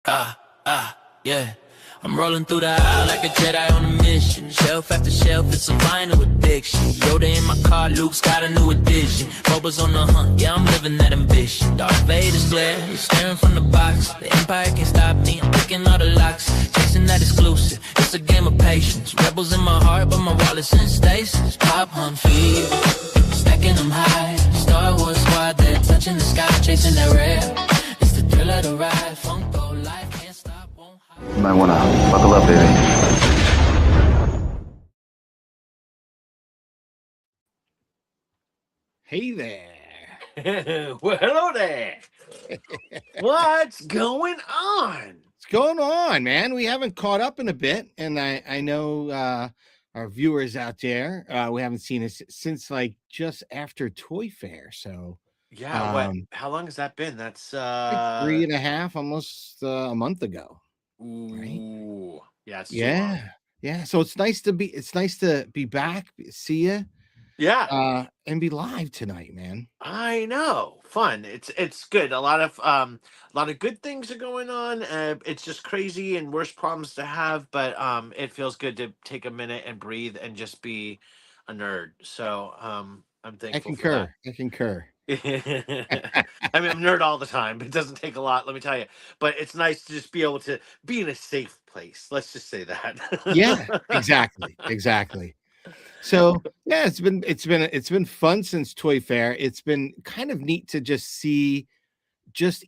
Yeah. I'm rolling through the aisle like a Jedi on a mission. Shelf after shelf, it's a vinyl addiction. Yoda in my car, Luke's got a new edition. Boba's on the hunt, yeah, I'm living that ambition. Darth Vader's glare, he's staring from the box. The Empire can't stop me, I'm picking all the locks. Chasing that exclusive, it's a game of patience. Rebels in my heart, but my wallet's in stasis. Pop hunt fever, stacking them high. Star Wars squad, they're touching the sky, chasing that rare. It's the thrill of the ride, Funko life can't stop, won't hide. You might wanna buckle up, baby. Hey there. Well, hello there. What's going on? What's going on, man? We haven't caught up in a bit, and I know our viewers out there, we haven't seen us since like just after Toy Fair. So Yeah, how long has that been? That's like 3.5, almost a month ago. Ooh, yeah, it's too Yeah, long. yeah. So it's nice to be back, see you, Yeah, and be live tonight, man. I know. Fun. It's good. A lot of good things are going on. It's just crazy and worse problems to have, but it feels good to take a minute and breathe and just be a nerd. So I'm I thankful for that. concur. I concur. I mean, I'm a nerd all the time. It doesn't take a lot, let me tell you. But it's nice to just be able to be in a safe place. Let's just say that. Yeah, exactly. So yeah, it's been fun since Toy Fair. It's been kind of neat to just see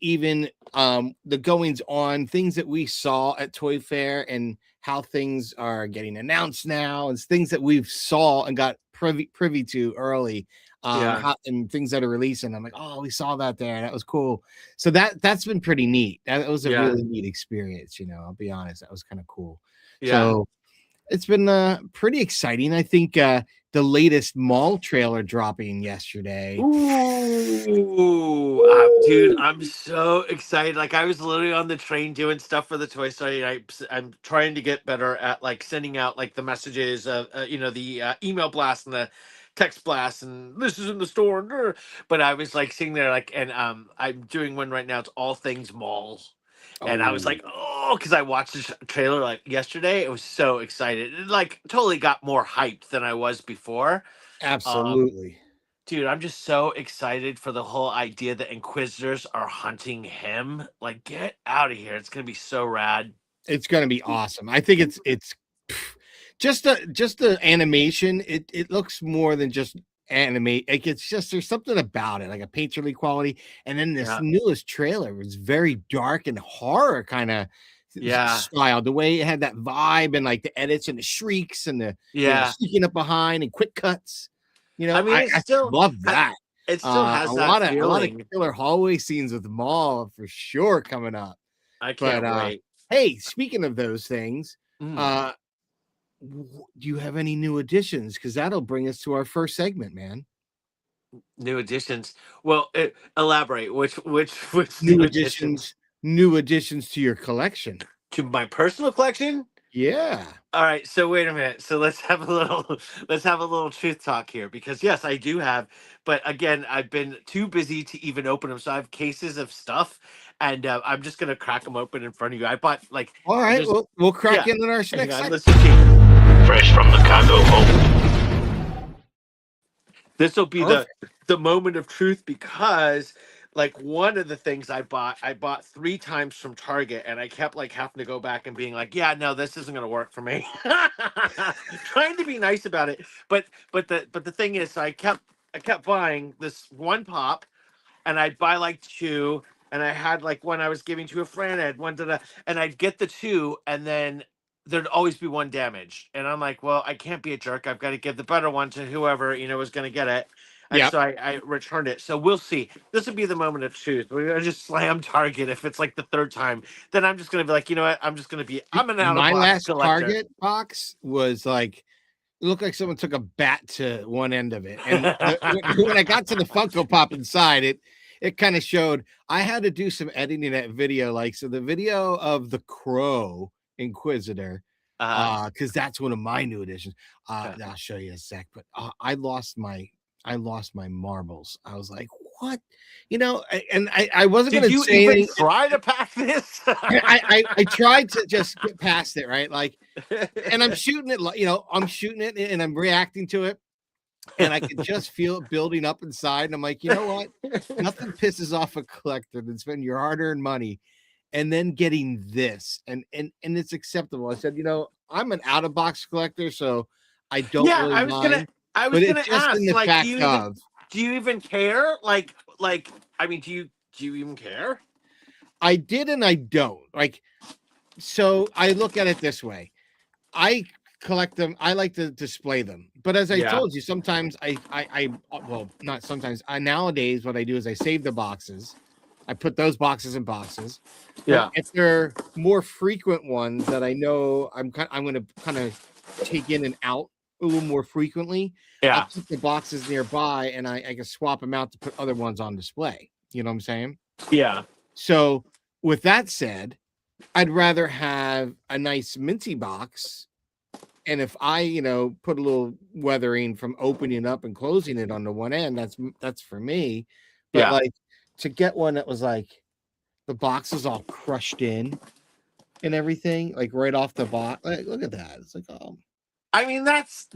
even the goings on, things that we saw at Toy Fair and how things are getting announced now, and things that we've saw and got privy to early. Yeah. And things that are releasing. I'm like, oh, we saw that there. That was cool. So that's been pretty neat. That was a Yeah. really neat experience. I'll be honest, that was kind of cool. Yeah. So it's been pretty exciting. I think the latest mall trailer dropping yesterday. Ooh, dude, I'm so excited. Like, I was literally on the train doing stuff for the Toy Story. I'm trying to get better at like sending out like the messages, the email blast and the text blast, and this is in the store. But I was like sitting there, like, and I'm doing one right now. It's all things malls. And I was like, oh, because I watched the trailer like yesterday. It was so excited. It like totally got more hyped than I was before. Absolutely. Dude, I'm just so excited for the whole idea that Inquisitors are hunting him. Like, get out of here. It's going to be so rad. It's going to be awesome. I think it's just the animation. It looks more than just animate. Like, it's just, there's something about it, like a painterly quality. And then this newest trailer was very dark and horror kind of style. The way it had that vibe and like the edits and the shrieks and the sneaking up behind and quick cuts. I mean, I still love that. It still has a that lot of feeling. killer hallway scenes with the mall for sure coming up. I can't wait. Hey, speaking of those things, do you have any new additions? Because that'll bring us to our first segment, man. New additions. Well, elaborate. Which new additions? New additions to your collection. To my personal collection? Yeah. All right. So wait a minute. So let's have a little truth talk here, because yes, I do have, but again, I've been too busy to even open them. So I have cases of stuff, and I'm just gonna crack them open in front of you. I bought like. All right. We'll crack into our next segment. Let's see. Fresh from the Congo home. This will be the moment of truth, because like one of the things I bought 3 times from Target, and I kept like having to go back and being like, yeah, no, this isn't gonna work for me. Trying to be nice about it, but the thing is, I kept buying this one pop, and I'd buy like 2, and I had like one I was giving to a friend, I had one and I'd get the 2, and then there'd always be one damaged, and I'm like, well, I can't be a jerk. I've got to give the better one to whoever was going to get it. And so I returned it. So we'll see. This would be the moment of truth. We're gonna just slam Target if it's like the 3rd time. Then I'm just gonna be like, you know what? I'm an out of my box last collector. Target box was like, it looked like someone took a bat to one end of it. And when I got to the Funko Pop inside, it kind of showed. I had to do some editing that video. Like, so the video of the Crow Inquisitor, because that's one of my new additions. I'll show you in a sec. But I lost my marbles. I was like, what? And I wasn't Did going to you say even anything. try to pack this? I tried to just get past it, right? Like, and I'm shooting it, I'm shooting it and I'm reacting to it. And I could just feel it building up inside. And I'm like, you know what? Nothing pisses off a collector than spending your hard-earned money and then getting this. And it's acceptable. I said, I'm an out-of-box collector, so I don't Yeah, really mind. I was But it's gonna just in ask, the like, fact of do you even care? Like, I mean, do you even care? I did and I don't. Like, so I look at it this way. I collect them. I like to display them. But as I Yeah. told you, sometimes well, not sometimes. Nowadays, what I do is I save the boxes. I put those boxes in boxes. Yeah. But if they're more frequent ones that I know I'm going to kind of take in and out a little more frequently, Yeah. I'll keep the boxes nearby and I can swap them out to put other ones on display. You know what I'm saying? Yeah. So with that said, I'd rather have a nice minty box. And if I, put a little weathering from opening up and closing it on the one end, that's for me. But Yeah. like to get one that was like the box is all crushed in and everything, like right off the box. Like, look at that. It's like, oh, I mean, that's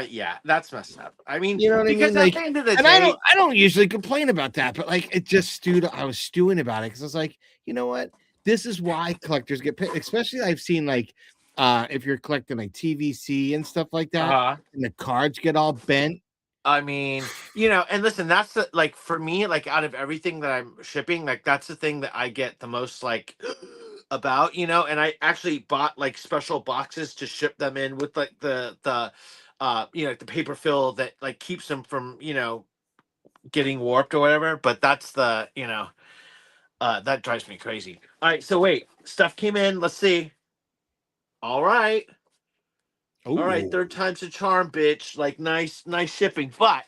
yeah, that's messed up. I mean, you know what I because mean? at Like, the end of the and day, I don't usually complain about that, but like it just stewed. I was stewing about it because I was like, you know what? This is why collectors get paid. Especially I've seen like if you're collecting like TVC and stuff like that, and the cards get all bent. I mean, and listen, that's like for me, like out of everything that I'm shipping, like that's the thing that I get the most like about, and I actually bought like special boxes to ship them in with like the like the paper fill that like keeps them from, getting warped or whatever. But that's that drives me crazy. All right, so wait, stuff came in. Let's see. All right. All right, Oh, third time's a charm, bitch. Like nice shipping. But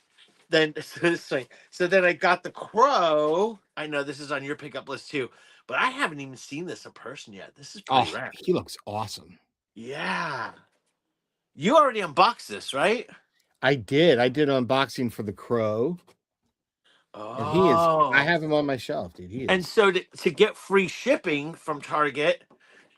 then so then I got the crow. I know this is on your pickup list too, but I haven't even seen this in person yet. This is pretty rare. he looks awesome. Yeah. You already unboxed this, right? I did. I did an unboxing for the crow, and he is. I Oh. have him on my shelf, dude. He And is. so to get free shipping from Target,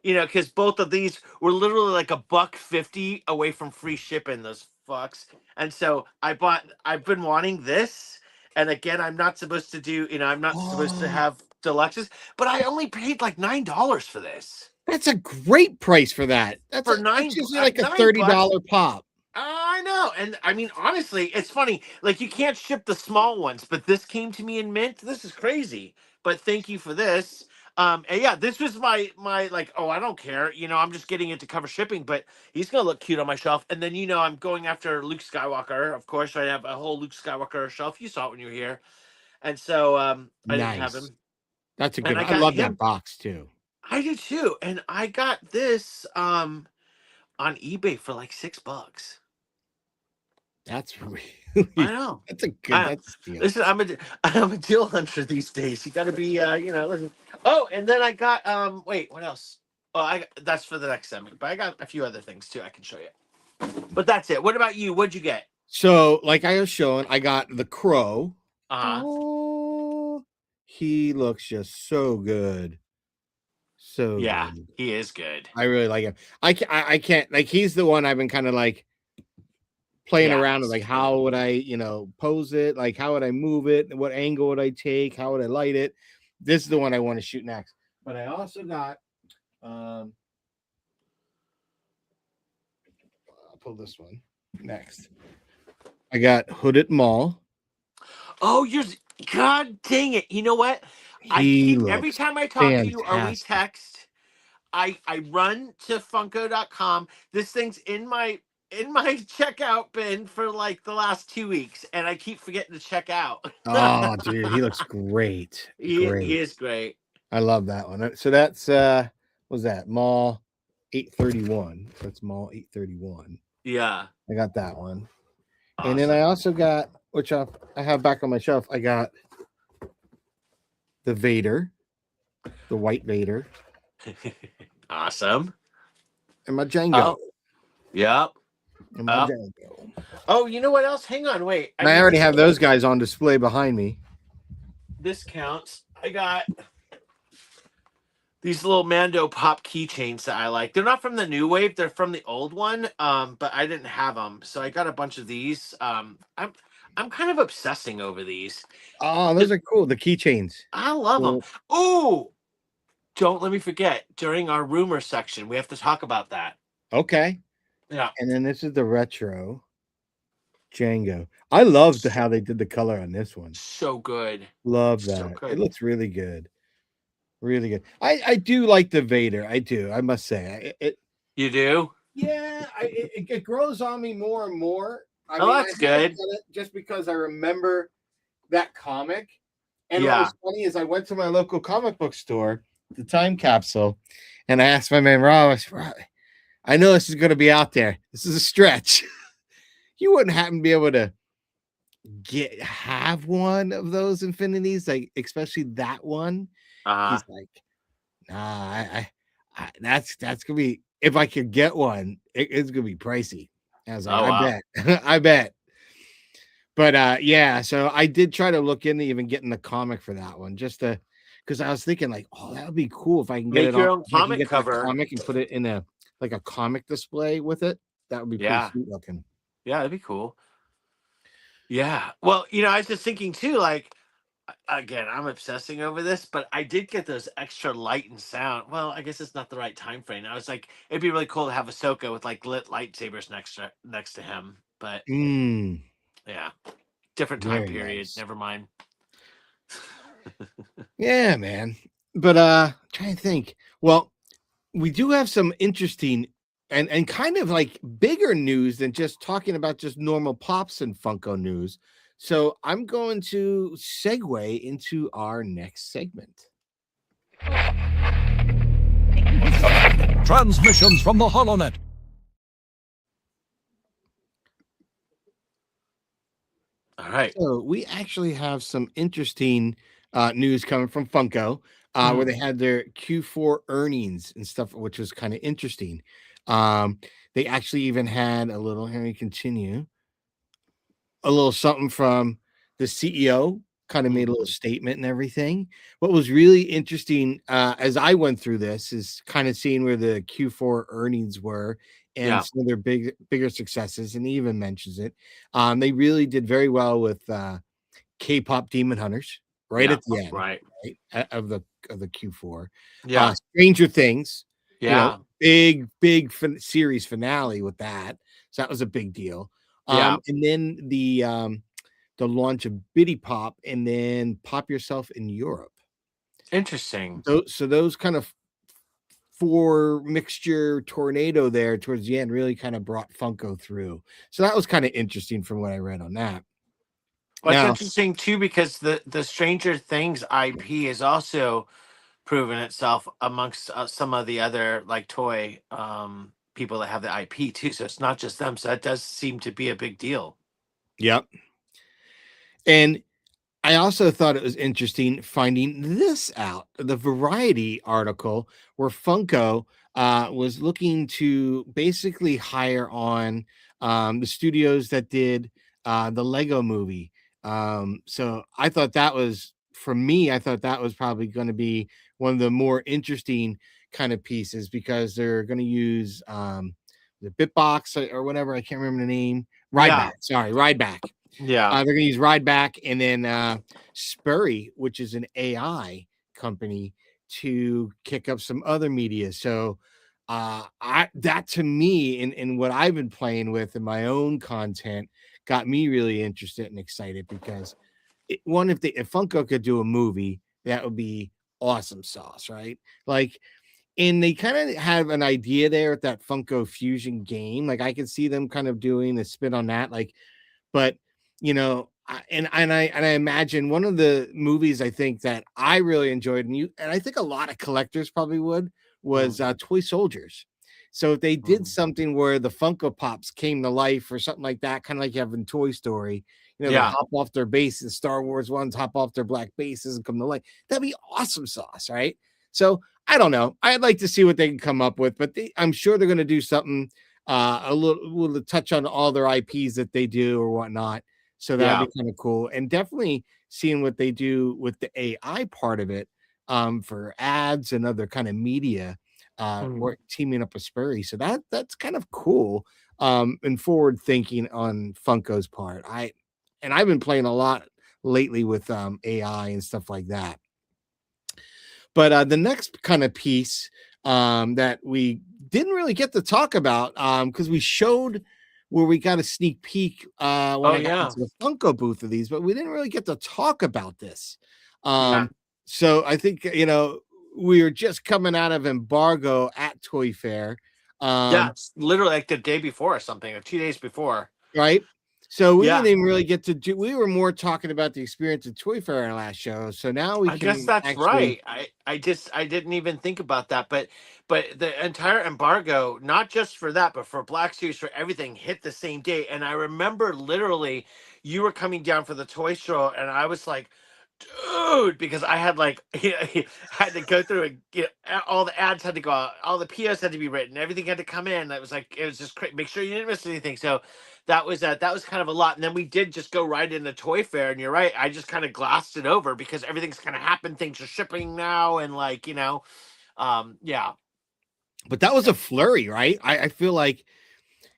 because both of these were literally like $1.50 away from free shipping, those fucks. And so I've been wanting this. And again, I'm not supposed to do, I'm not supposed to Oh, have deluxes, but I only paid like $9 for this. that's a great price for that. For That's nine, usually like a $9. $30 pop. I know. And I mean, honestly, it's funny. Like, you can't ship the small ones, but this came to me in mint. This is crazy. But thank you for this. And yeah, this was my like, oh, I don't care. I'm just getting it to cover shipping, but he's gonna look cute on my shelf. And then I'm going after Luke Skywalker. Of course, I have a whole Luke Skywalker shelf. You saw it when you were here. And so I didn't have Nice. him. That's a good And I one. I got love that him. box too. I do too. And I got this on eBay for like $6. That's really I know. that's a good that's a steal. Listen, I'm a deal hunter these days. You got to be, listen. Oh, and then I got wait, what else? Oh, that's for the next segment, but I got a few other things too I can show you. But that's it. What about you? What'd you get? So, like I was showing, I got the crow. Uh-huh. Oh, he looks just so good. So Yeah, good. he is good. I really like him. I can't like he's the one I've been kind of like playing Yeah. around with, like how would I, pose it, like how would I move it, what angle would I take, how would I light it. This is the one I want to shoot next. But I also got I'll pull this one next. I got Hooded Mall. Oh, God dang it. You know what? Every time I talk to you or we fantastic. text, I run to funko.com. This thing's in my checkout bin for like the last 2 weeks, and I keep forgetting to check out. Oh, dude, he looks great. He is great. I love that one. So that's what was that? Mall 831. So it's Mall 831. Yeah. I got that one. Awesome. And then I also got, which I have back on my shelf, I got the Vader, the white Vader. Awesome. And my Django. Oh, yep. And my Django. Oh, you know what else? Hang on, wait. And I already have those guys on display behind me. this counts. I got these little Mando Pop keychains that I like. They're not from the new wave; they're from the old one. But I didn't have them, so I got a bunch of these. I'm kind of obsessing over these. Oh, those are cool. The keychains. I love them. Cool. Ooh, don't let me forget. During our rumor section, we have to talk about that. Okay. Yeah, And then this is the retro Django. I loved how they did the color on this one. so good. Love So that. It good. looks really good. Really good. I do like the Vader. I do. I must say. You do? Yeah, it grows on me more and more. I Oh, mean, that's I good. haven't done it just because I remember that comic. And what Yeah. was funny is I went to my local comic book store, the Time Capsule, and I asked my man Ross, I know this is going to be out there. This is a stretch. You wouldn't happen to be able to have one of those infinities, like especially that one. He's like, nah, that's gonna be, if I could get one, it's gonna be pricey. I was like, Oh, I wow. bet, I bet. But yeah, so I did try to look into even getting the comic for that one, just to, because I was thinking like, oh, that would be cool if I can get Make it your on, own if I can comic get that cover. comic and put it in a like a comic display with it. That would be pretty Yeah. sweet looking. Yeah, that'd be cool. Yeah. Well, I was just thinking too, like, again, I'm obsessing over this, but I did get those extra light and sound. Well, I guess it's not the right time frame. I was like, it'd be really cool to have Ahsoka with like lit lightsabers next to him. But yeah, different time Very period. nice. Never mind. Yeah, man. But trying to think. Well, we do have some interesting and kind of like bigger news than just talking about just normal pops and Funko news. So I'm going to segue into our next segment. Transmissions from the HoloNet. All right. So we actually have some interesting news coming from Funko, where they had their Q4 earnings and stuff, which was kind of interesting. They actually even had a little, here we continue, a little something from the CEO, kind of made a little statement and everything. What was really interesting as I went through this is kind of seeing where the Q4 earnings were and Yeah. some of their bigger successes, and he even mentions it. They really did very well with K-pop Demon Hunters right Yeah. at the end, Right. right, of the Q4. Yeah. Stranger Things, Yeah. big series finale with that. So that was a big deal. Yeah. And then the launch of Biddy Pop and then Pop Yourself in Europe. Interesting. So those kind of four mixture tornado there towards the end really kind of brought Funko through. So that was kind of interesting from what I read on that. Well, it's Now, interesting too because the Stranger Things IP has also proven itself amongst some of the other like toy people that have the IP too. So it's not just them. So that does seem to be a big deal. yep. And I also thought it was interesting finding this out, the Variety article where Funko was looking to basically hire on the studios that did the Lego movie. So I thought that was, for me, I thought that was probably going to be one of the more interesting kind of pieces because they're going to use the Bitbox or whatever. I can't remember the name. Yeah. Rideback. Yeah. They're going to use Rideback and then Spurry, which is an AI company, to kick up some other media. So that to me and what I've been playing with in my own content got me really interested and excited because if Funko could do a movie, that would be awesome sauce, right? Like, and they kind of have an idea there with that Funko Fusion game. Like I could see them kind of doing a spin on that, like, but I imagine one of the movies I think that I really enjoyed, and I think a lot of collectors probably would, was Toy Soldiers. So if they did something where the Funko Pops came to life or something like that, kind of like you have in Toy Story, they hop off their base and Star Wars ones hop off their black bases and come to life. That'd be awesome sauce, right? So I don't know. I'd like to see what they can come up with, but I'm sure they're going to do something a little touch on all their IPs that they do or whatnot. So that'd be kind of cool. And definitely seeing what they do with the AI part of it for ads and other kind of media work teaming up with Sperry. So that's kind of cool and forward thinking on Funko's part. I've been playing a lot lately with AI and stuff like that. But the next kind of piece that we didn't really get to talk about because we showed where we got a sneak peek when I got into the Funko booth of these, but we didn't really get to talk about this. So I think, we were just coming out of embargo at Toy Fair. It's literally like the day before or something, or 2 days before. Right. So we didn't even really get to do. We were more talking about the experience at Toy Fair in our last show. So now we I can. guess that's right. I didn't even think about that, but the entire embargo, not just for that, but for Black Series, for everything, hit the same day. And I remember literally, you were coming down for the toy show, and I was like, dude, because I had like had to go through and all the ads had to go out, all the POs had to be written, everything had to come in. It was just make sure you didn't miss anything. So that was kind of a lot. And then we did just go right into Toy Fair, and you're right, I just kind of glossed it over because everything's kind of happened. Things are shipping now, and yeah. But that was a flurry, right? I feel like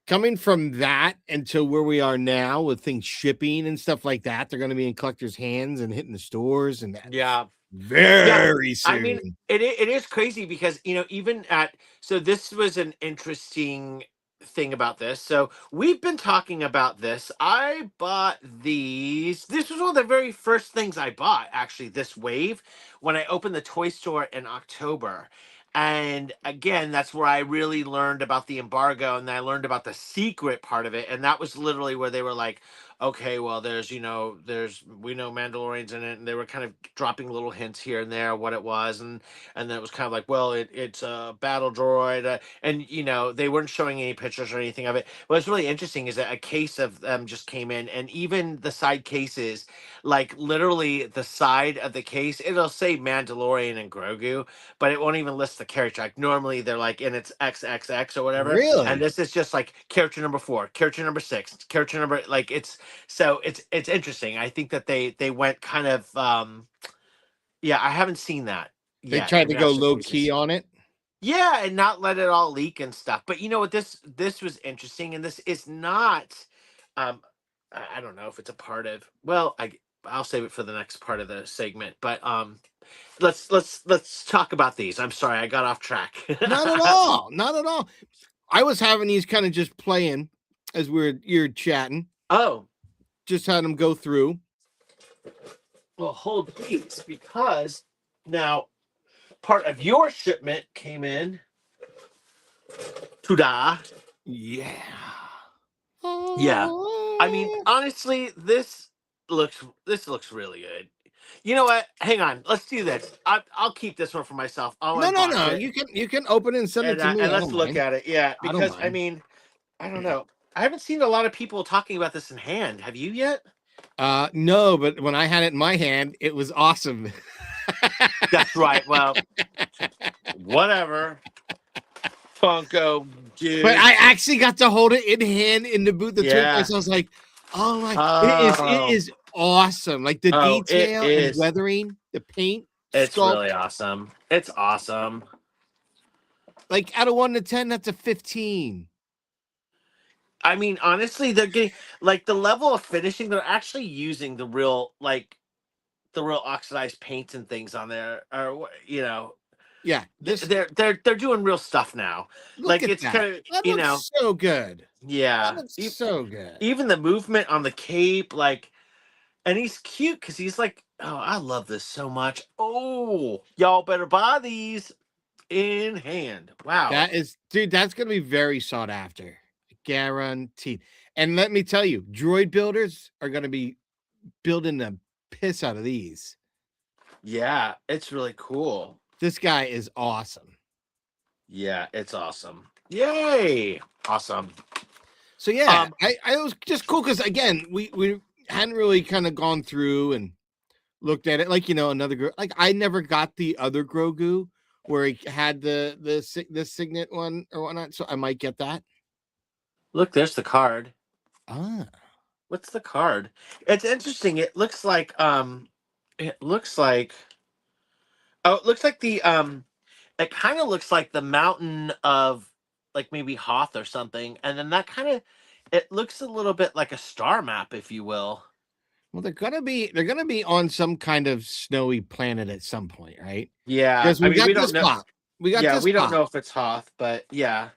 coming from that until where we are now with things shipping and stuff like that, they're going to be in collectors' hands and hitting the stores and that. Very soon. I mean, it is crazy because even so this was an interesting thing about this. So we've been talking about this. I bought these. This was one of the very first things I bought, actually, this wave, when I opened the toy store in October. And again, that's where I really learned about the embargo, and I learned about the secret part of it. And that was literally where they were like, okay, well, we know Mandalorian's in it, and they were kind of dropping little hints here and there what it was, and then it was kind of like, well, it's a battle droid, and they weren't showing any pictures or anything of it. What's really interesting is that a case of them just came in, and even the side cases, like literally the side of the case, it'll say Mandalorian and Grogu, but it won't even list the character. Like normally they're like in its XXX or whatever, really, and this is just like character number 4, character number 6, character number so it's interesting. I think that they went kind of I haven't seen that they yet. tried In to go Master low Cases. key on it. Yeah, and not let it all leak and stuff. But you know what, this was interesting, and this is not I don't know if it's a part of, well, I'll save it for the next part of the segment. But let's talk about these. I'm sorry, I got off track. Not at all. Not at all. I was having these kind of just playing as you're chatting. Oh, just had them go through. Well, hold please, because now part of your shipment came in. Ta-da. Yeah. Yeah. I mean, honestly, this looks really good. You know what? Hang on. Let's do this. I'll keep this one for myself. No. You can open it and send it to me. And let's look at it. Yeah, because I mean, I don't know. I haven't seen a lot of people talking about this in hand. Have you yet? No, but when I had it in my hand, it was awesome. That's right. Well, whatever. Funko, dude. But I actually got to hold it in hand in the booth. So I was like, oh my, it is awesome. Like the detail and weathering, the paint. It's really awesome. It's awesome. Like out of 1 to 10, that's a 15. I mean, honestly, they're getting like the level of finishing. They're actually using the real oxidized paints and things on there, or Yeah, they're doing real stuff now. Look at it's that. Kind of looks so good. Yeah, that looks so good. Even the movement on the cape, and he's cute because he's like, oh, I love this so much. Oh, y'all better buy these in hand. Wow, that's gonna be very sought after. Guaranteed. And let me tell you, droid builders are going to be building the piss out of these. Yeah, it's really cool. This guy is awesome. Yeah, it's awesome. Yay! Awesome. So yeah, I was just cool because again, we hadn't really kind of gone through and looked at it like another like I never got the other Grogu where he had the signet one or whatnot. So I might get that. Look, there's the card. Ah. What's the card? It's interesting. It looks like it looks like the it kind of looks like the mountain of like maybe Hoth or something, and then that kind of it looks a little bit like a star map, if you will. Well, they're gonna be on some kind of snowy planet at some point, right? Yeah, Because I we mean got we don't this know. pop. We got Yeah, this we don't pop. know if it's Hoth, but yeah,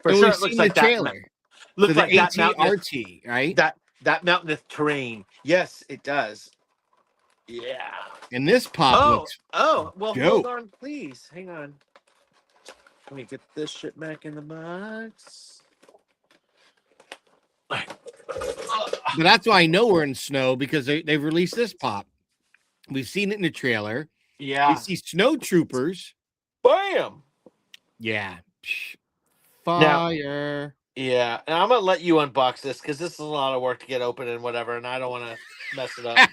for And sure we've it looks seen the like that. trailer to Look the like that mountainous ATRT, right? that mountainous terrain. Yes, it does. Yeah. And this pop Oh, looks oh, well, hold dope. on, please. Hang on. Let me get this shit back in the box. But that's why I know we're in snow because they've released this pop. We've seen it in the trailer. We Yeah. see snow troopers. Bam. Yeah. Now, Fire. yeah, and I'm gonna let you unbox this because this is a lot of work to get open and whatever, and I don't want to mess it up.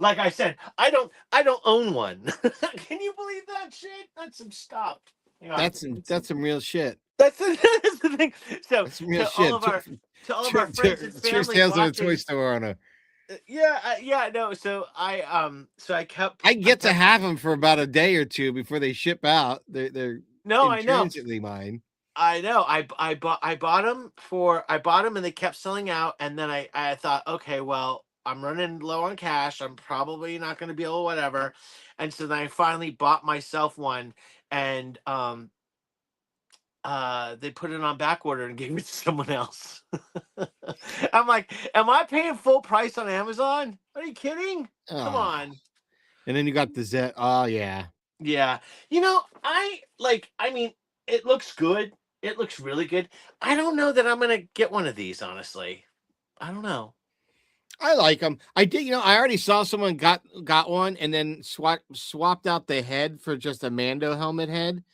Like I said, I don't own one. Can you believe that shit? That's some stuff. Hang on. That's some real shit. That's that's the thing. So That's some real to all shit. of our to all of our friends and Sure family sales at a toy watching, store on a. yeah, no. So I kept. I get to have them for about a day or two before they ship out. They're No, in I know. transit mine. I know. I bought them and they kept selling out. And then I thought, okay, well, I'm running low on cash. I'm probably not going to be able whatever. And so then I finally bought myself one, and they put it on back order and gave it to someone else. I'm like, am I paying full price on Amazon? Are you kidding? Come Ah. on. And then you got the Z. Oh yeah. Yeah. I mean, it looks good. It looks really good. I don't know that I'm going to get one of these, honestly. I don't know. I like them. I did. I already saw someone got one and then swapped out the head for just a Mando helmet head.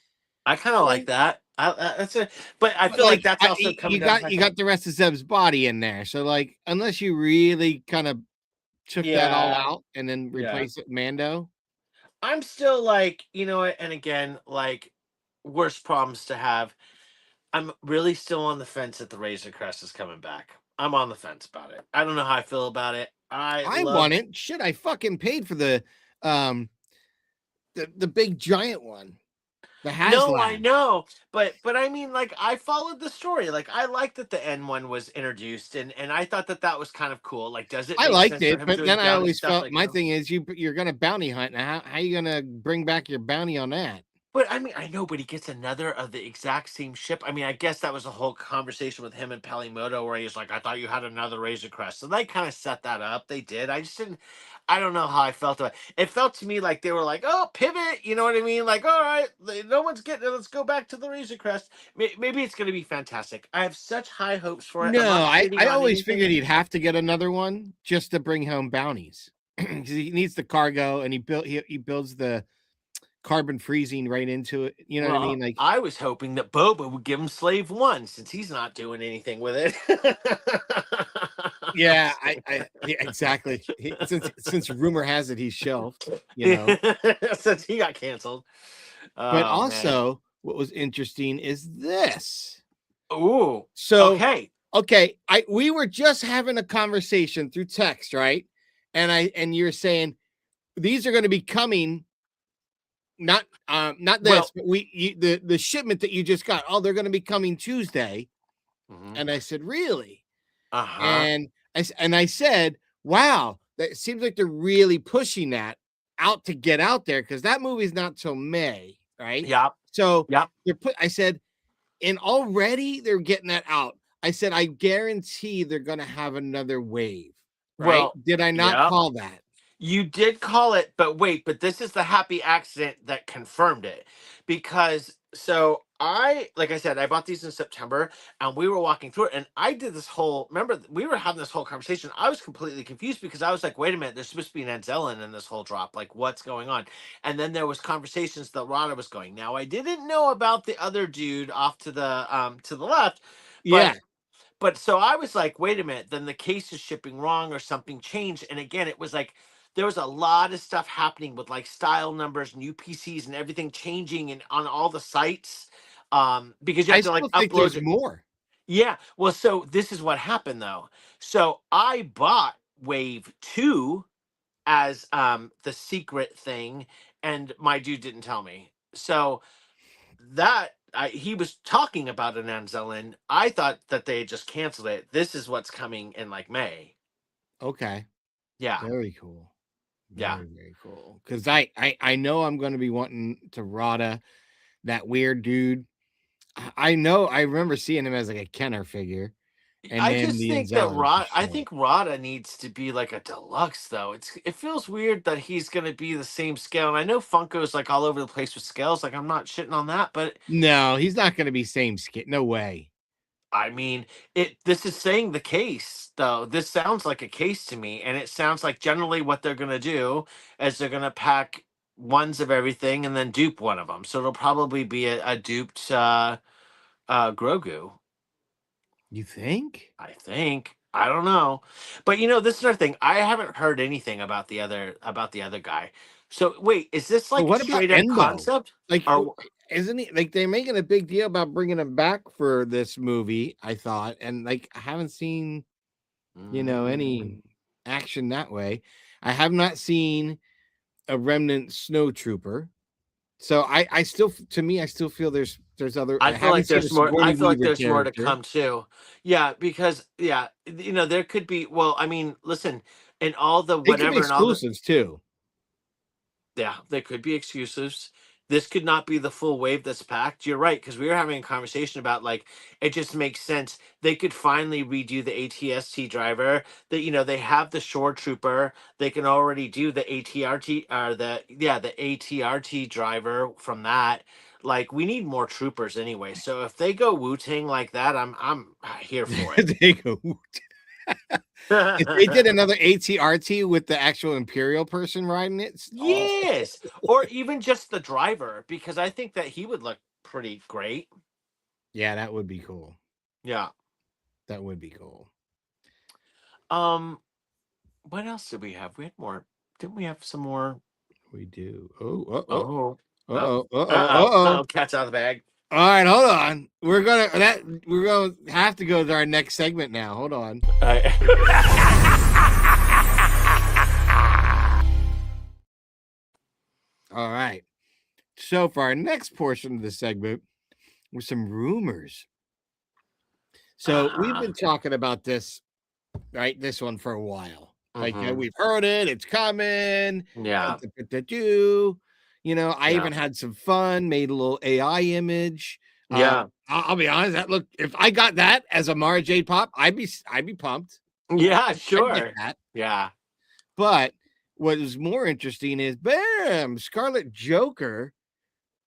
I kind of like that. But I feel like that's also coming down. You got the rest of Zeb's body in there. So like, unless you really kind of took that all out and then replace it with Mando. I'm still like, and again, like worst problems to have. I'm really still on the fence that the Razor Crest is coming back. I'm on the fence about it. I don't know how I feel about it. I want it. Shit, I fucking paid for the big giant one. The HasLab. No, I know, but I mean, like, I followed the story. Like, I liked that the N one was introduced, and I thought that was kind of cool. Like, does it? I make liked sense it, for him but doing then I bounty always stuff, felt like, my thing is you're gonna bounty hunt. Now how you gonna bring back your bounty on that? But I mean, I know, but he gets another of the exact same ship. I mean, I guess that was a whole conversation with him and Palimoto where he's like, I thought you had another Razor Crest. So they kind of set that up. They did. I just didn't, I don't know how I felt about it. It felt to me like they were like, oh, pivot. You know what I mean? Like, all right, no one's getting it. Let's go back to the Razor Crest. Maybe it's going to be fantastic. I have such high hopes for it. No, I always figured he'd have to get another one just to bring home bounties because he needs the cargo and he builds the carbon freezing right into it. You know what I mean? Like I was hoping that Boba would give him Slave One since he's not doing anything with it. yeah, exactly. Since rumor has it he's shelved, since he got canceled. But also, what was interesting is this. Ooh. So okay. We were just having a conversation through text, right? And you're saying these are going to be coming. Not this, but the shipment that you just got. Oh, they're going to be coming Tuesday. Mm-hmm. And I said, really? Uh-huh. And I said, wow, that seems like they're really pushing that out to get out there because that movie's not till May, right? Yeah. So I said, and already they're getting that out. I said, I guarantee they're going to have another wave. Right? Well, did I not call that? You did call it, but this is the happy accident that confirmed it. Because like I said, I bought these in September and we were walking through it and I did remember we were having this whole conversation. I was completely confused because I was like, wait a minute, there's supposed to be an Anzellan in this whole drop. Like what's going on? And then there was conversations that Rada was going. Now I didn't know about the other dude off to the left. But so I was like, wait a minute, then the case is shipping wrong or something changed. And again, it was like, there was a lot of stuff happening with like style numbers and UPCs and everything changing and on all the sites. Because you have to like upload more. Yeah. Well, so this is what happened though. So I bought Wave 2 as the secret thing, and my dude didn't tell me. So he was talking about an Anzelin. I thought that they had just canceled it. This is what's coming in like May. Okay. Yeah. Very cool. Yeah. Very, very cool. Because I know I'm going to be wanting to Rada, that weird dude. I know. I remember seeing him as like a Kenner figure, and I then just the think that Anzelin for I sure. think Rada needs to be like a deluxe though. It feels weird that he's gonna be the same scale. And I know Funko's like all over the place with scales. Like I'm not shitting on that, but No, he's not going to be same skin. No way. I mean, this is saying the case though. This sounds like a case to me, and it sounds like generally what they're gonna do is they're gonna pack ones of everything and then dupe one of them. So it'll probably be a duped Grogu. You think? I think. I don't know. But this is another thing. I haven't heard anything about the other guy. So wait, is this But like what about straight up Endo? concept? Like, Or isn't he like they're making a big deal about bringing him back for this movie? I thought, and like I haven't seen any Mm, action that way. I have not seen a remnant snow trooper. So I still, to me, I still feel there's other. I I feel haven't like seen a there's more. I Sigourney feel like Weaver there's more to character. come too. Yeah, because there could be. Well, I mean, listen, and all the It could be whatever and all the exclusives too. Yeah, there could be excuses. This could not be the full wave that's packed. You're right, because we were having a conversation about like it just makes sense. They could finally redo the ATST driver. That they have the shore trooper. They can already do the ATRT or the ATRT driver from that. Like we need more troopers anyway. So if they go Wu Tang like that, I'm here for it. They go. If they did another ATRT with the actual Imperial person riding it, oh Yes, or even just the driver, because I think that he would look pretty great. yeah, that would be cool. Yeah. That would be cool. Um, what else did we have? We had more. Didn't we have some more? We do. Oh, uh oh, Oh, uh oh, oh, uh oh, uh oh. cat's out of the bag. All right, hold on. We're gonna have to go to our next segment now. Hold on. All right. So for our next portion of the segment, with some rumors. So we've been talking about this, right? This one for a while. Like Mhm. we've heard it, it's coming. Yeah, I yeah, even had some fun, made a little AI image. yeah, I'll be honest. That look, if I got that as a Mara Jade Pop, I'd be pumped. yeah. I'd get Sure. that. Yeah, But what is more interesting is, bam, Scarlet Joker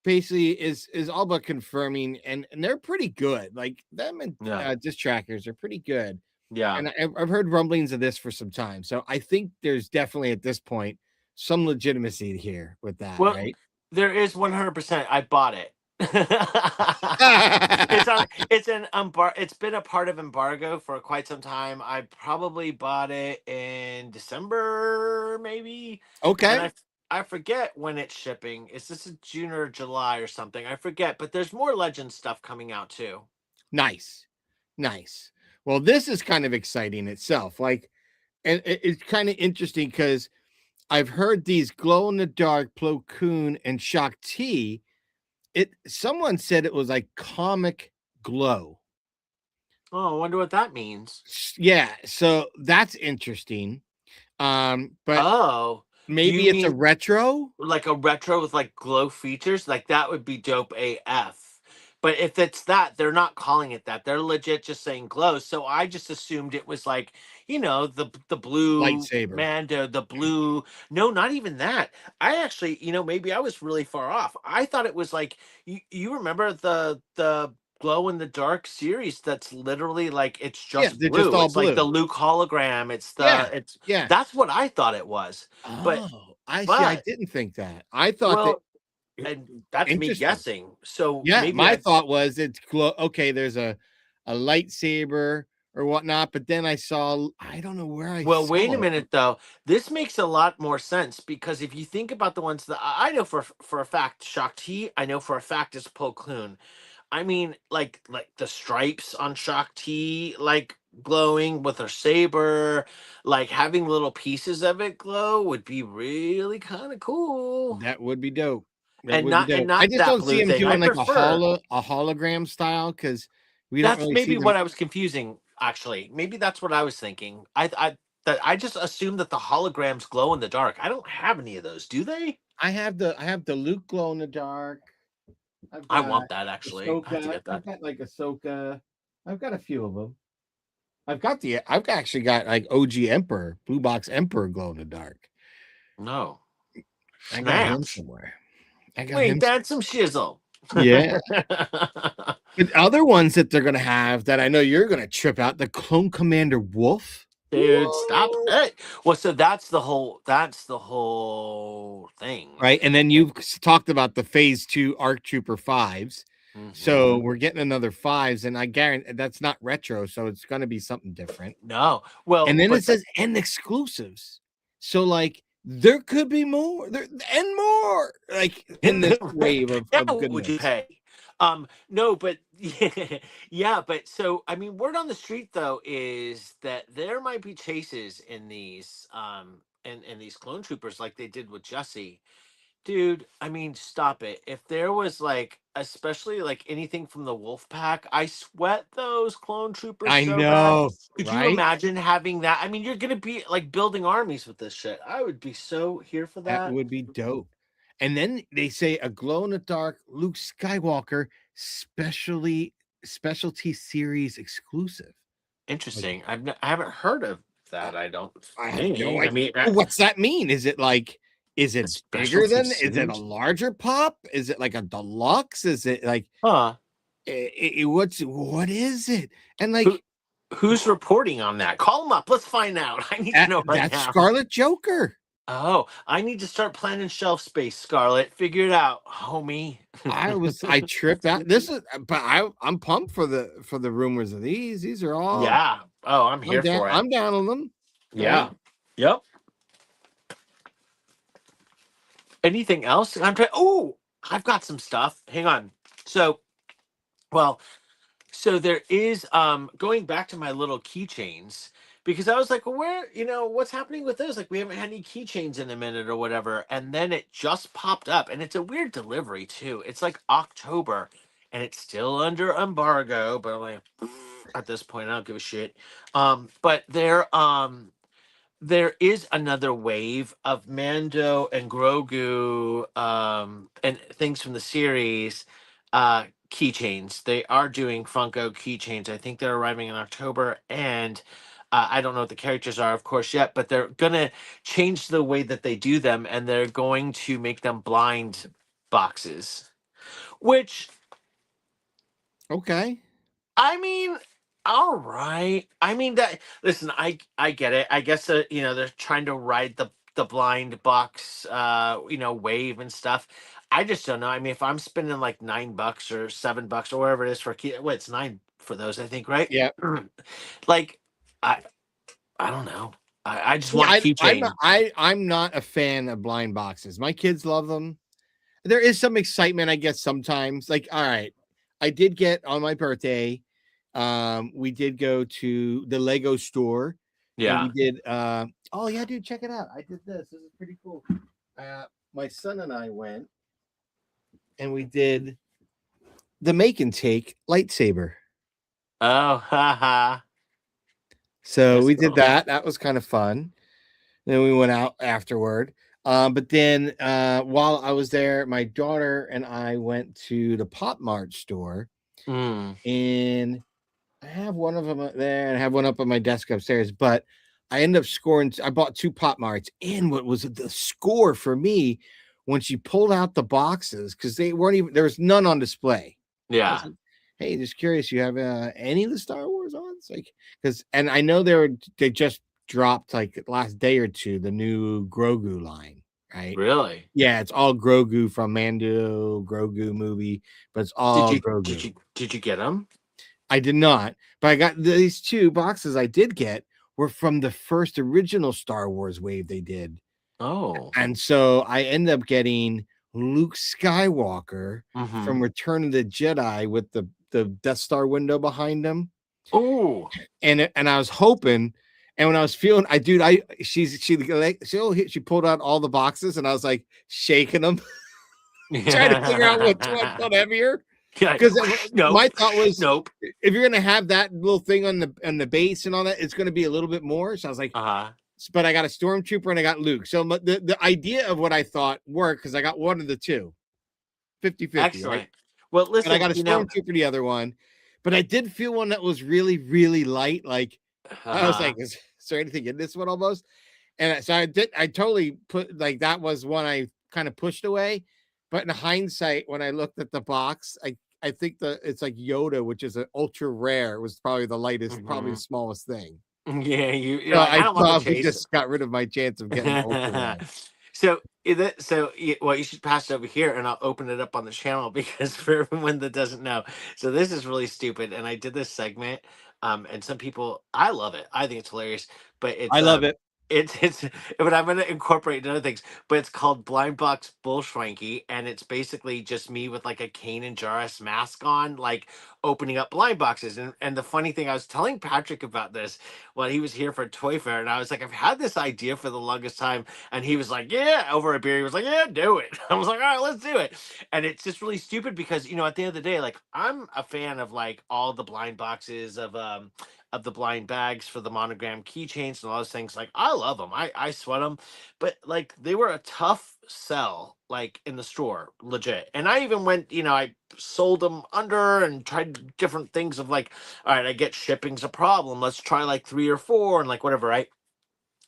basically is all but confirming, and they're pretty good. Like them and yeah, Disc Trackers are pretty good. yeah. And I've heard rumblings of this for some time, so I think there's definitely at this point some legitimacy here with that, Well, right? there is 100%. I bought it. It's been a part of embargo for quite some time. I probably bought it in December, maybe, and Okay, I forget when it's shipping. Is this in June or July or something? I forget, but there's more Legend stuff coming out too. nice, nice. Well, this is kind of exciting itself. Like, and it's kind of interesting because I've heard these glow in the dark Plo Koon and Shakti. Someone said it was like comic glow. Oh, I wonder what that means. Yeah, so that's interesting. But Oh, do you maybe it's a mean retro. like a retro with like glow features? Like that would be dope AF. But if it's that, they're not calling it that. They're legit just saying glow. So I just assumed it was like, the blue Lightsaber. Mando, the blue. No, not even that. I actually, maybe I was really far off. I thought it was like you remember the glow in the dark series that's literally like it's Yeah, just they're just blue. all It's like the blue. Luke hologram. Yeah, yeah. That's what I thought it was. But Oh, I see. I but didn't think that. I thought that well, and that's me interesting. guessing. So Yeah, maybe my I thought was it's glow. Okay, there's a lightsaber or whatnot, but then I saw. I don't know where I Well, wait saw a it. minute though. This makes a lot more sense because if you think about the ones that I know for a fact, Shakti, I know for a fact is Plo Koon. I mean, like the stripes on Shakti, like glowing with her saber, like having little pieces of it glow would be really kind of cool. That would be dope. That And would be not and dope. I not just that don't see blue him thing. I doing like prefer. a hologram style because we don't That's really see maybe them. what I was confusing. Actually, maybe that's what I was thinking. I just assumed that the holograms glow in the dark. I don't have any of those. Do they? I have the Luke glow in the dark. I've I got want that actually. I have to Ahsoka. get that. I've got like Ahsoka. I've got a few of them. I've actually got like OG Emperor, Blue Box Emperor glow in the dark. No. I got him Snaps. somewhere. I got Wait, him. that's some shizzle. Yeah. But other ones that they're gonna have that I know you're gonna trip out, the Clone Commander Wolf. Dude, stop What? it. Well, so that's the whole thing, Right. right? And then you've talked about the phase 2 ARC Trooper fives. So Hmm. we're getting another fives, and I guarantee that's not retro, so it's gonna be something different. No. Well, And then it but says end exclusives. So like there could be more there and more like in this wave yeah, of what would you goodness. pay? No, but yeah, but so I mean, word on the street though is that there might be chases in these in these clone troopers like they did with Jesse. Dude, I mean, stop it. If there was like, especially like anything from the Wolf Pack, I sweat those clone troopers I so bad. know, Could you right? imagine having that? I mean, you're gonna be like building armies with this shit. I would be so here for That that. would be dope. And then they say a glow in the dark Luke Skywalker specialty series exclusive. Like Interesting. I haven't heard of I, that. I don't I have no think. I idea. mean, What's that mean? Is it like is a it bigger specialty than is it a series? larger pop? Is it like a deluxe? Is it like Huh? what is it? And Who like who's reporting on that? Call them up. Let's find out. I need to know right that's now. Scarlet Joker. Oh, I need to start planning shelf space, Scarlet. Figure it out, homie. I tripped out. This is but I'm pumped for the rumors of these. These are all Yeah. Oh, I'm here for it. I'm down on them. Right? Yeah. Yep. Anything else? I'm trying. Oh, I've got some stuff. Hang on. So, well, so there is going back to my little keychains because I was like, well, where, what's happening with those? Like we haven't had any keychains in a minute or whatever. And then it just popped up and it's a weird delivery too. It's like October and it's still under embargo, but I'm like at this point I don't give a shit. But there is another wave of Mando and Grogu and things from the series keychains. They are doing Funko keychains. I think they're arriving in October and I don't know what the characters are, of course, yet, but they're gonna change the way that they do them, and they're going to make them blind boxes. Which Okay. I mean, all right. I mean that. Listen, I get it. I guess they're trying to ride the blind box wave and stuff. I just don't know. I mean, if I'm spending like $9 or $7 or whatever it is for a key, well, it's nine for those, I think, right? Yeah. Like, I I don't know. I just See, want a keychain. I'm not a fan of blind boxes. My kids love them. There is some excitement, I guess, sometimes. Like, all right, I did get on my birthday. We did go to the Lego store and we Yeah. did oh yeah, dude, check it out. I did this. This is pretty cool. My son and I went and we did the make and take lightsaber. Oh, haha. So That's we did cool. that. That was kind of fun. Then we went out afterward. But then while I was there, my daughter and I went to the Pop Mart store, Mm, and I have one of them there and I have one up on my desk upstairs. But I ended up scoring. I bought 2 Pop Marts, and what was the score for me when she pulled out the boxes because they weren't even there was none on display. I was yeah. like, hey, just curious, you have any of the Star Wars on? It's like because and I know they just dropped like last day or two the new Grogu line, right? Really? Yeah, it's all Grogu from Mando Grogu movie, but it's Did all you did Grogu. you did you get them? I did not, but I got these 2 boxes I did get were from the original Star Wars wave they did. Oh. And so I ended up getting Luke Skywalker Mm-hmm. from Return of the Jedi with the Death Star window behind him. Oh, And I was hoping, and when I was feeling, she pulled out all the boxes, and I was like shaking them, trying to figure out which one felt heavier. yeah. Because Nope. my thought was, Nope. if you're gonna have that little thing on the base and all that, it's gonna be a little bit more. So I was like, Uh-huh. but I got a stormtrooper and I got Luke. So the idea of what I thought worked because I got one of the two, 50-50, right? Excellent. Well, And I listen, got a stormtrooper the other one, but I did feel one that was really, really light. Like I was uh-huh. like, is there anything in this one almost? And so I totally put like that was one I kind of pushed away. But in hindsight, when I looked at the box, I think it's like Yoda, which is an ultra rare, was probably the lightest, probably the Mm-hmm. smallest thing. Yeah, you're So like, I I don't want the probably chase. just got rid of my chance of getting ultra rare. Well, you should pass it over here, and I'll open it up on the channel because for everyone that doesn't know, so this is really stupid, and I did this segment, and some people, I love it, I think it's hilarious, but I love it. it's, but I'm gonna incorporate other things, but it's called Blind Box Bullshwanky, and it's basically just me with like a Kane and Jarrus mask on, like opening up blind boxes, and the funny thing, I was telling Patrick about this when he was here for Toy Fair, and I was like, I've had this idea for the longest time. And he was like, yeah, over a beer. He was like, yeah, do it. I was like, all right, let's do it. And it's just really stupid because, at the end of the day, like I'm a fan of like all the blind boxes of the blind bags for the monogram keychains and all those things. Like I love them. I sweat them. But like they were a tough sell like in the store, legit. And I even went, I sold them under and tried different things of like, all right, I get shipping's a problem. Let's try like 3 or 4 and like whatever, right?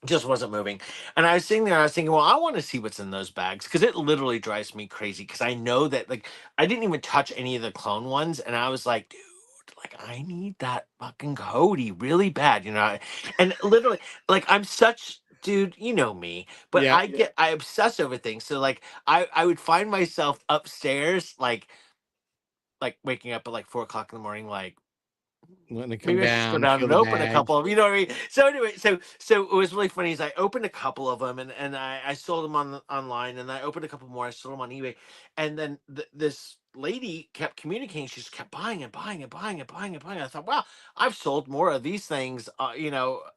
Just wasn't moving. And I was sitting there, I was thinking, well, I want to see what's in those bags because it literally drives me crazy because I know that like I didn't even touch any of the clone ones. And I was like, dude, like I need that fucking Cody really bad, And literally, like I'm such dude, you know me, but Yeah. I obsess over things. So like I would find myself upstairs, like waking up at like 4 o'clock in the morning, like Letting it come maybe I should just go down, down feel and the open a bag. couple of, you know what I mean? So anyway, so it was really funny. Is I opened a couple of them and I sold them online, and I opened a couple more. I sold them on eBay, and then this lady kept communicating. She just kept buying and buying and buying and buying and buying. I thought, wow, I've sold more of these things,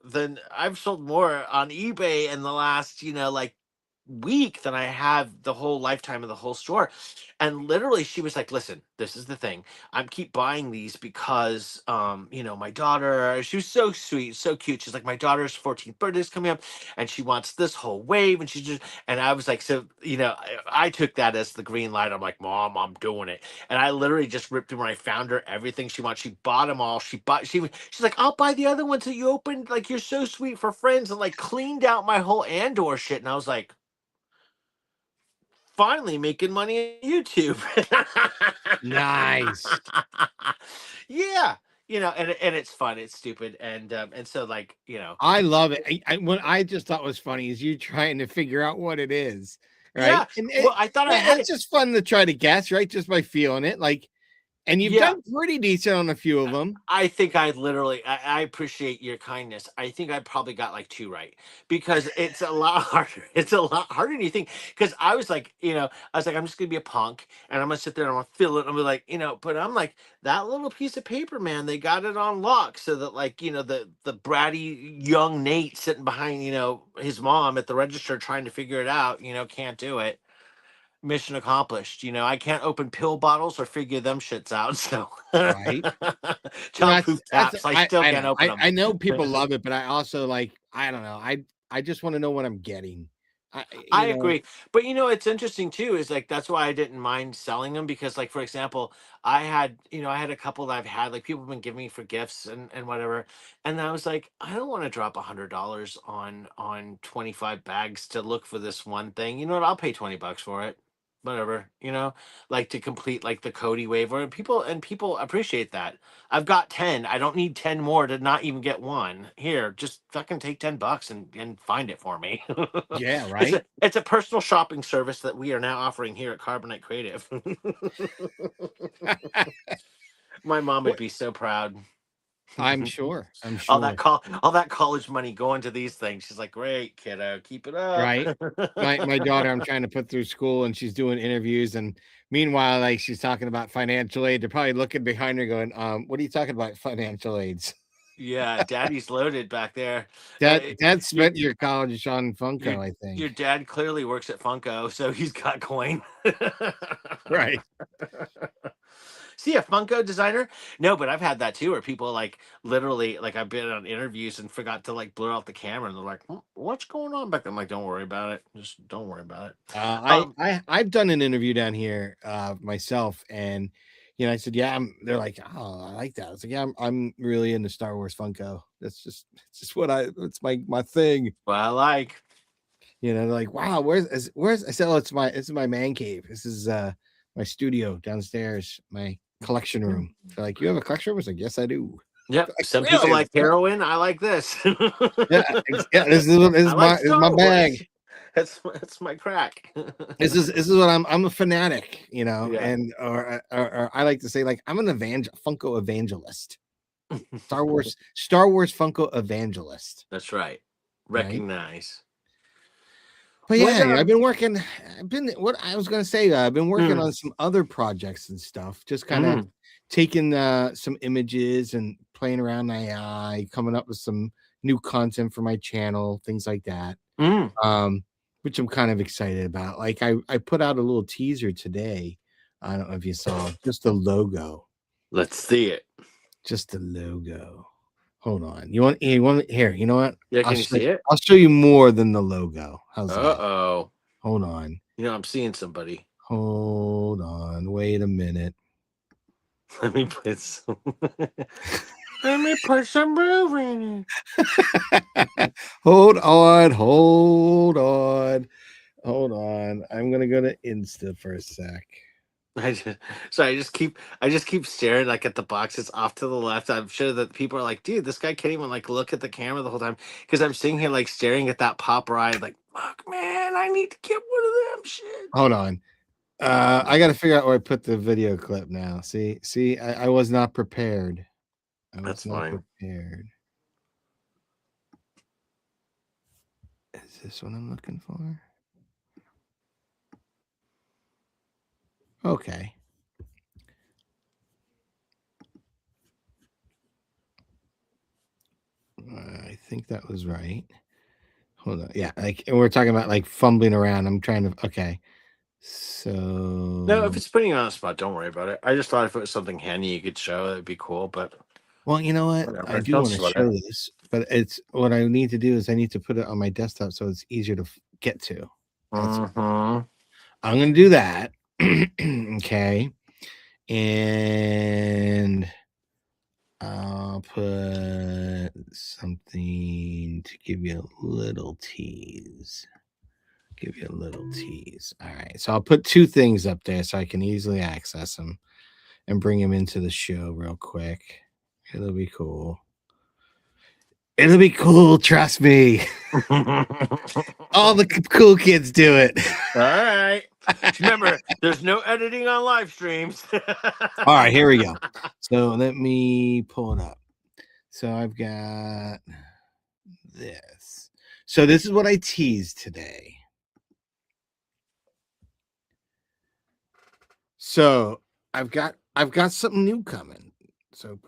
than I've sold more on eBay in the last, like week than I have the whole lifetime of the whole store. And literally she was like, listen, this is the thing. I'm keep buying these because my daughter, she was so sweet, so cute. She's like, my daughter's 14th birthday is coming up and she wants this whole wave. And she just, and I was like, so, I took that as the green light. I'm like, Mom, I'm doing it. And I literally just ripped through when I found her everything she wants. She bought them all. She's like, I'll buy the other ones that you opened. Like, you're so sweet for friends, and like cleaned out my whole Andor shit. And I was like, finally making money on YouTube. Nice. Yeah, and it's fun, it's stupid, and so like, I love it. What I just thought was funny is you trying to figure out what it is, right? yeah. Well, I thought I would. It's just fun to try to guess, right? Just by feeling it, like, and you've Yeah, done pretty decent on a few of them. I think I literally, I appreciate your kindness. I think I probably got like two right because it's a lot harder. It's a lot harder than you think. Because I was like, I was like, I'm just gonna be a punk and I'm gonna sit there and I'm gonna fill it. I'm like, but I'm like that little piece of paper, man. They got it on lock so that like, the bratty young Nate sitting behind, his mom at the register trying to figure it out, can't do it. Mission accomplished. I can't open pill bottles or figure them shits out. So Right. Well, childproof taps, I still I can't know. open I know people them. love it, but I also like, I don't know. I just want to know what I'm getting. I I you know, agree. But it's interesting too, is like that's why I didn't mind selling them because like for example, I had a couple that I've had like people have been giving me for gifts and whatever. And I was like, I don't want to drop $100 on 25 bags to look for this one thing. You know what? I'll pay $20 for it. Whatever, like to complete like the Cody waiver. And people appreciate that. I've got 10. I don't need 10 more to not even get one. Here, just fucking take $10 and find it for me. yeah, It's right. a personal shopping service that we are now offering here at Carbonite Creative. My mom would What be so proud. I'm sure. I'm all sure. all that college money going to these things. She's like, great, kiddo, keep it up. Right. My daughter, I'm trying to put through school, and she's doing interviews, and meanwhile, like, she's talking about financial aid. They're probably looking behind her, going, "What are you talking about? Financial aids? Yeah, daddy's loaded back there. Dad Your spent your college on your Funko, I your think." dad clearly works at Funko, so he's got coin. Right. See, a Funko designer? No, but I've had that too, where people like literally, like I've been on interviews and forgot to like blur out the camera, and they're like, "What's going on back there?" I'm like, "Don't worry about it. Just don't worry about it." I Um, I I've done an interview down here myself, and I said, "Yeah." They're like, "Oh, I like that." I was like, "Yeah, I'm really into Star Wars Funko. It's just it's my thing." what I like. They're like, "Wow, where's?" I said, "Oh, this is my man cave. This is my studio downstairs, my collection room." They're like, "You have a collection room?" I was like, "Yes, I do." Yep. Like, Some people really? like heroin. I like this. Yeah, yeah. This I is like my Star bag. Wars. That's my crack. This is what I'm a fanatic, Yeah. and or I like to say, like, I'm an Funko evangelist. Star Wars Funko evangelist, That's right. right? Recognize. But What yeah, what I was gonna say, I've been working mm, on some other projects and stuff, just kind of mm, taking some images and playing around AI, coming up with some new content for my channel, things like that. mm. um, which I'm kind of excited about. Like, I put out a little teaser today. I don't know if you saw just the logo, Let's see it. just the logo. Hold on. You want here, you know what? Yeah, I'll can you show see it? I'll show you more than the logo. How's that? Uh-oh. Hold on. I'm seeing somebody. Hold on. Wait a minute. Let me put some Let me put some groove in Hold on, hold on, hold on. I'm gonna go to Insta for a sec. it. I just keep staring like at the boxes off to the left. I'm sure that people are like, dude, this guy can't even like look at the camera the whole time, because I'm sitting here like staring at that pop ride, like, fuck man, I need to get one of them shits. Hold on. I got to figure out where I put the video clip now. See, I was not prepared. I That's was not fine. prepared. Is this what I'm looking for? Okay. I think that was right. Hold on. Yeah, like, and we're talking about like fumbling around. I'm trying to. Okay. No, if So, it's putting you on the spot, don't worry about it. I just thought if it was something handy you could show, that'd be cool. But well, you know what? I whatever, do don't want to sweat it. show this, but it's what I need to do is I need to put it on my desktop so it's easier to get to. That's Mm-hmm. I'm going to do that. Okay. And I'll put something to give you a little tease. Give you a little tease. All right. So I'll put two things up there so I can easily access them and bring them into the show real quick. It'll be cool. It'll be cool. Trust me. All the cool kids do it. All right. Remember, there's no editing on live streams. All right. Here we go. So let me pull it up. So I've got this. So this is what I teased today. So I've got something new coming. So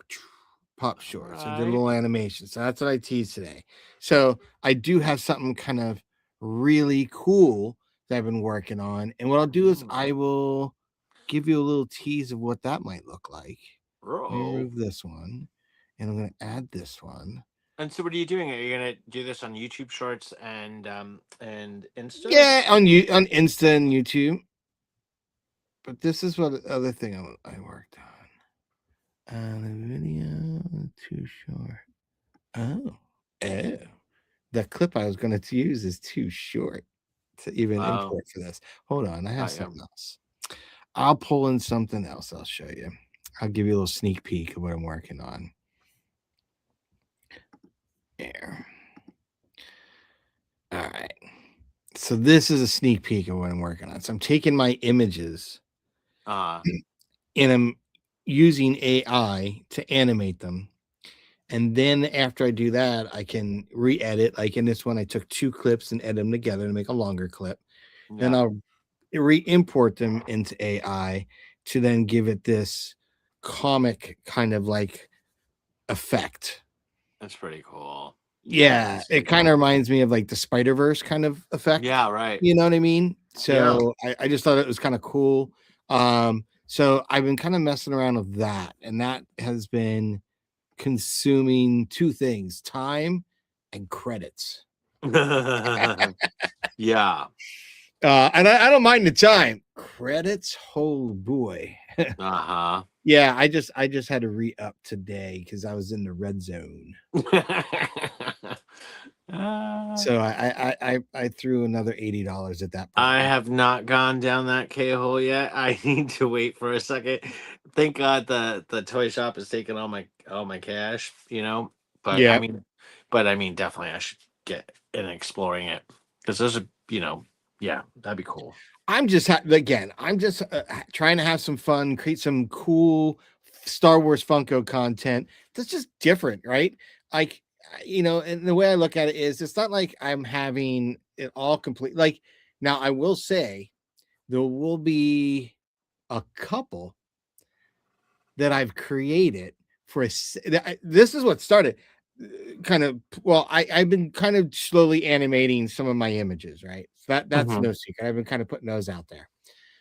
pop shorts. I did a little animation. So that's what I teased today. So I do have something kind of really cool that I've been working on. And what I'll do is I will give you a little tease of what that might look like. Remove this one. And I'm going to add this one. And so, what are you doing? Are you gonna do this on YouTube Shorts and Insta? Yeah, on Insta and YouTube. But this is what the other thing I worked on. The video too short. Oh, the clip I was going to use is too short to even import for this. Hold on, I have something else. I'll pull in something else. I'll show you. I'll give you a little sneak peek of what I'm working on. There. All right. So this is a sneak peek of what I'm working on. So I'm taking my images and I'm using AI to animate them. And then after I do that, I can re-edit. Like in this one, I took 2 clips and edit them together to make a longer clip. Then Yeah. I'll re-import them into AI to then give it this comic kind of like effect. That's pretty cool. Yeah, That's it pretty kind of cool. reminds me of like the Spider-Verse kind of effect. Yeah, right. You know what I mean? Yeah. So I just thought it was kind of cool. So I've been kind of messing around with that, and that has been consuming 2 things: time and credits. Yeah. And I don't mind the time. Credits, oh boy. Uh-huh. Yeah, I just had to re-up today because I was in the red zone. So I threw another $80 at that I point. have not gone down that K-hole yet. I need to wait for a second. Thank God the toy shop is taking all my cash, you know. But Yeah, I mean definitely I should get in exploring it. Because there's a yeah, that'd be cool. I'm just again, I'm just trying to have some fun, create some cool Star Wars Funko content that's just different, right? Like, and the way I look at it is it's not like I'm having it all complete. Like, now I will say there will be a couple that I've created for this is what started kind of, well, I've been kind of slowly animating some of my images, right? So that's Mm-hmm. no secret. I've been kind of putting those out there.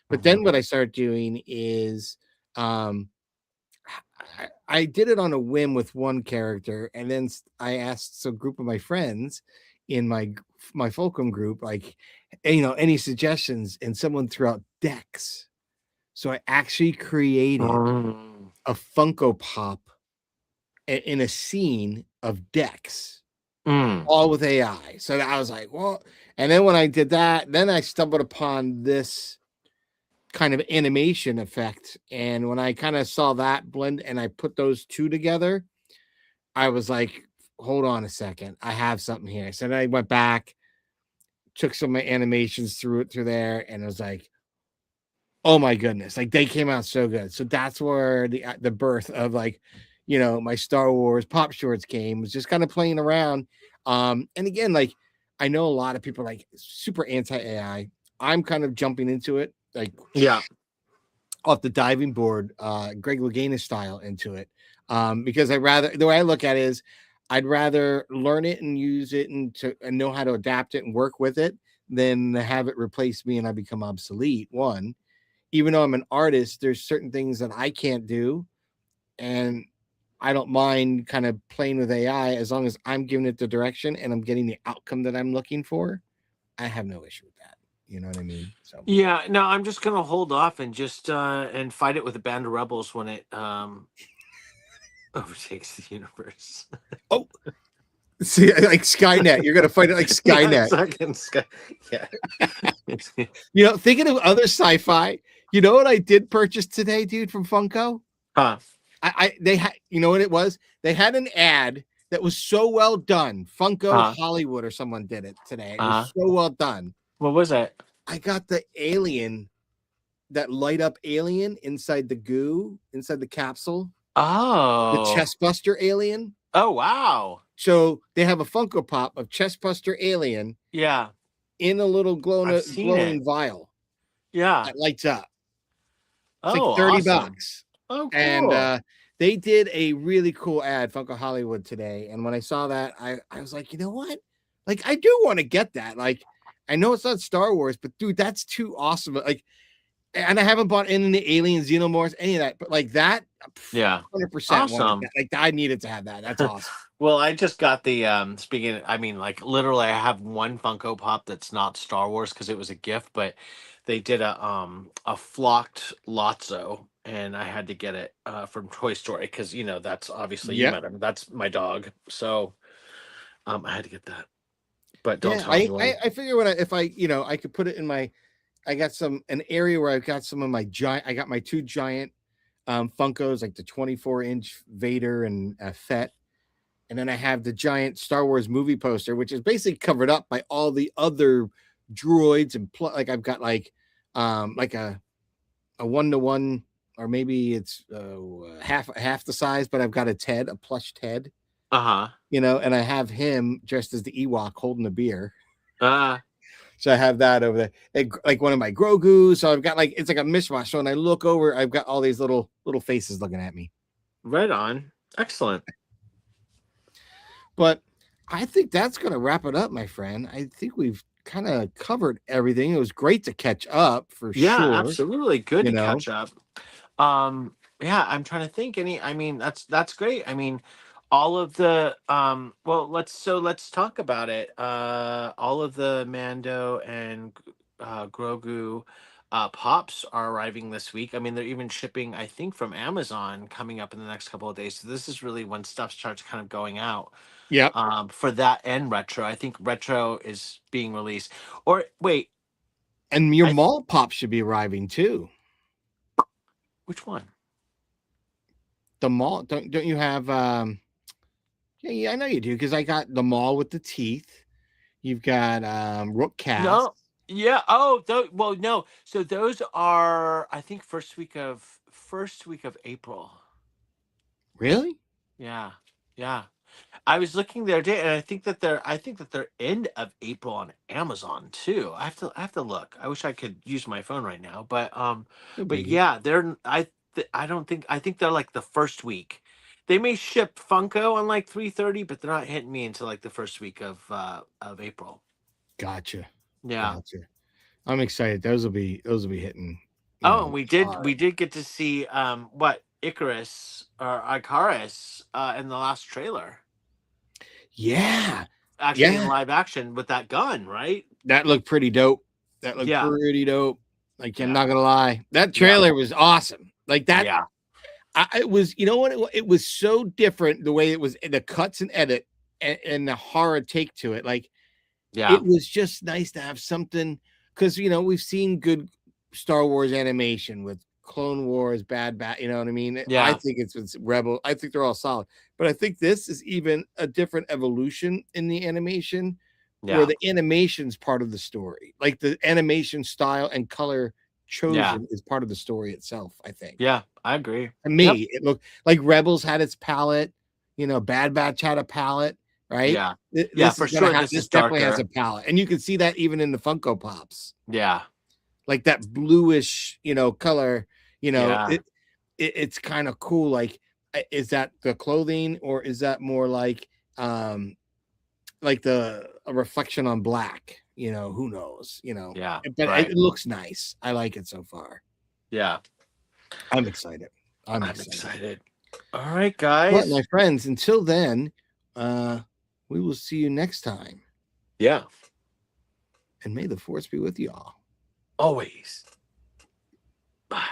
But Mm-hmm. then what I started doing is um I did it on a whim with one character, and then I asked a group of my friends in my Fulcrum group, like, any suggestions, and someone threw out decks. So I actually created Mm. a Funko Pop in a scene of decks, Mm. all with AI. So I was like, well, and then when I did that, then I stumbled upon this kind of animation effect. And when I kind of saw that blend and I put those 2 together, I was like, hold on a second, I have something here. So then I went back, took some of my animations through there, and I was like, oh my goodness, like they came out so good. So that's where the birth of, like, my Star Wars Pop Shorts came, was just kind of playing around. And again, like, I know a lot of people are like super anti-AI. I'm kind of jumping into it, like Yeah. off the diving board, Greg Louganis style into it. Because the way I look at it is I'd rather learn it and use it and know how to adapt it and work with it than have it replace me and I become obsolete. One, even though I'm an artist, there's certain things that I can't do, and I don't mind kind of playing with AI as long as I'm giving it the direction and I'm getting the outcome that I'm looking for. I have no issue with that. You know what I mean? So Yeah, no, I'm just gonna hold off and just and fight it with a band of rebels when it overtakes the universe. oh, see, like Skynet, you're gonna fight it like Yeah, Skynet. second sky. Yeah. Thinking of other sci-fi, you know what I did purchase today, dude, from Funko? Huh. They had, you know what it was? They had an ad that was so well done. Funko Uh-huh. Hollywood or someone did it today. It Uh-huh. was so well done. What was that? I got the alien, that light up alien inside the goo, inside the capsule, the Oh. chestbuster alien. Oh wow. So they have a Funko Pop of chestbuster alien Yeah. in a little I've seen glowing it. vial Yeah. that lights up. It's like Oh, 30 awesome. bucks. Oh, And cool. they did a really cool ad, Funko Hollywood, today. And when I saw that, I was like, you know what? Like, I do want to get that. Like, I know it's not Star Wars, but dude, that's too awesome. Like, and I haven't bought any of the Alien Xenomorphs, any of that, but like that, Yeah. 100% wanted Awesome. that. Like, I needed to have that. That's awesome. Well, I just got the I mean, like literally I have one Funko Pop that's not Star Wars because it was a gift, but they did a flocked Lotso and I had to get it from Toy Story because that's obviously you Yeah. met him. That's my dog. So I had to get that. But don't Yeah. tell anyone. I figure if I could put it in I got an area where I've got some of my I got my 2 giant Funkos, like the 24-inch Vader and Fett. And then I have the giant Star Wars movie poster, which is basically covered up by all the other droids and like I've got like a 1-to-1, or maybe it's half the size, but I've got a plush Ted Uh-huh. you know, and I have him dressed as the Ewok holding a beer. Uh, So I have that over there, like one of my Grogu. So I've got like it's like a mishmash. So when I look over, I've got all these little faces looking at me. right on. Excellent. But I think that's gonna wrap it up, my friend. I think we've kind of covered everything. It was great to catch up for Yeah, sure. absolutely. Good You to know, catch up. Yeah, I'm trying to think I mean, that's great. I mean, all of the well, let's talk about it. All of the Mando and Grogu pops are arriving this week. I mean, they're even shipping, I think, from Amazon coming up in the next couple of days. So this is really when stuff starts kind of going out. yep. For that and retro. I think retro is being released. Or wait, And your I mall pop should be arriving too. which one? The mall, don't you have? Yeah, I know you do because I got the mall with the teeth. You've got Rook Cast. No. Yeah. Oh, well, no. So those are, I think, first week of April. Really? Yeah. Yeah. I was looking the other day, and I think that they're end of April on Amazon too. I have to look. I wish I could use my phone right now, but No but biggie. yeah, I don't think I think they're like the first week. They may ship Funko on like 3:30, but they're not hitting me until like the first week of April. Gotcha. Yeah. Gotcha. I'm excited. Those will be hitting. Oh, and we did Hard. we did get to see what Icarus in the last trailer, Yeah. actually in Yeah. live action with that gun, right? That looked pretty dope. That looked Yeah. pretty dope. Like I'm Yeah. not gonna lie. That trailer was awesome. Like that. Yeah. It was. You know what? It was so different the way it was. The cuts and edit and the horror take to it. Like Yeah. it was just nice to have something because we've seen good Star Wars animation with Clone Wars, Bad Bat. You know what I mean? I Yeah. think it's Rebel. I think they're all solid, but I think this is even a different evolution in the animation, where Yeah. the animation's part of the story. Like the animation style and color chosen is part of the story itself. I think. Yeah. I agree. To me, Yep. it looked like Rebels had its palette. Bad Batch had a palette, right? Yeah. This Yeah, is for gonna sure. have- This this is definitely has a darker. palette, and you can see that even in the Funko Pops, Yeah. like that bluish, color. Yeah. It's kind of cool. Like, is that the clothing, or is that more like a reflection on black? Who knows? Yeah. But Right. it looks nice. I like it so far. Yeah. I'm excited. I'm I'm excited. excited. All right, But guys. my friends, until then, we will see you next time. Yeah. And may the force be with y'all. Always. Bye.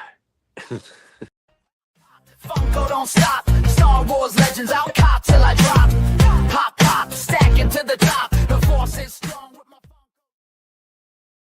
Funko don't stop. Star Wars legends, I'll cop till I drop. Pop, pop, stack into the top. The force is strong.